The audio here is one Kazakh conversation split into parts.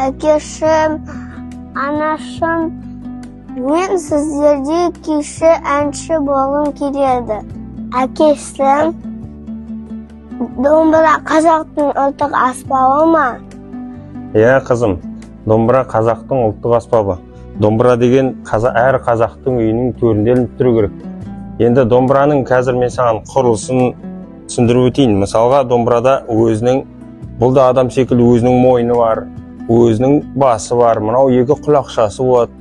әкешім, анашым, мен сіздерде күйші әнші болғым келеді. Әкесім, домбыра қазақтың ұлттық аспабы ма? Иә, қызым, домбыра қазақтың ұлттық аспабы. Домбыра деген әр қазақтың үйінің төрінде ілініп тұру керек. Енді домбыраның қазір мен саған құрылысын түсіндіріп өтейін. Мысалға, домбырада бұл да адам секілді өзінің мойны бар, өзінің басы бар, мынау екі құлақшасы болады.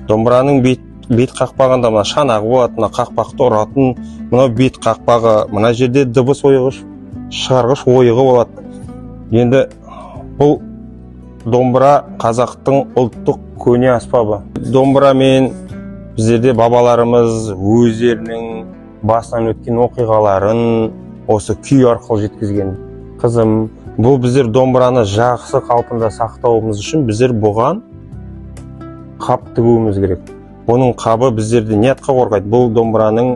Домбыраның бет қақпағында мына шанағы болады, мына қақпақты ұратын, мынау бет қақпағы, мына жерде дыбыс ойғыш, шығарғыш ойығы болады. Енді бұл домбыра қазақтың ұлттық көне аспабы. Домбырамен біздерде бабаларымыз өздерінің басынан өткен оқиғаларын осы күй арқылы жеткізген. Қызым, бұл біздер домбыраны жақсы қалпында сақтауымыз үшін біздер бұған қап тігуіміз керек. Оның қабы біздерді неатқа қорғайды. Бұл домбыраның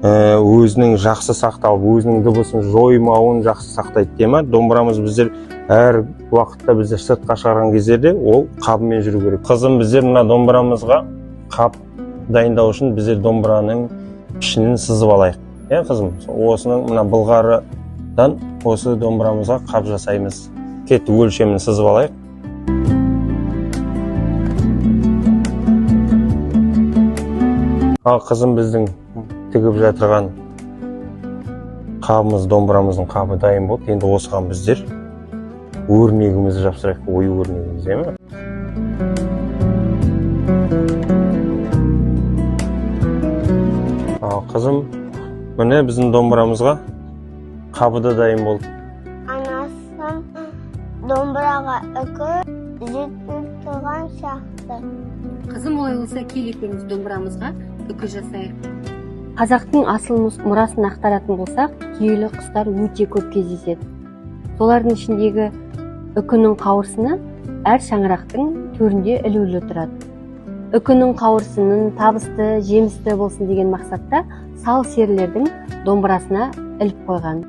өзінің жақсы сақталып, өзінің дыбысын жоймауын жақсы сақтайды дей ме? Домбырамыз біздер әр уақытта біздер сыртқа шығарған кездерде ол қабымен жүру керек. Қызым, біздер мына домбырамызға қап дайындау үшін біздер домбыраның пішінін сызып алайық. Иә, қызым, осының мына былғарыдан осы домбырамызға қап жасаймыз. Кетті өлшемін сызып алайық. Ал қызым, біздің тігіп жатырған қабымыз, домбырамыздың қабы дайын болды. Енді осыған біздер өрнегімізді жапсырайық, ою өрнегіміз, еме? Ал қызым, міне біздің домбырамызға қабы да дайын болды. Анасым домбыраға үкі жетіп тұрған сияқты. Қызым, олай болса кел екеуміз домбырамызға үкі жасайық. Қазақтың асыл мұрасын ақтаратын болсақ, киелі құстар өте көп кездеседі. Солардың ішіндегі үкінің қауырсыны әр шаңырақтың төрінде ілулі тұрады. Үкінің қауырсынын табысты, жемісті болсын деген мақсатта сал серілердің домбырасына іліп қойған.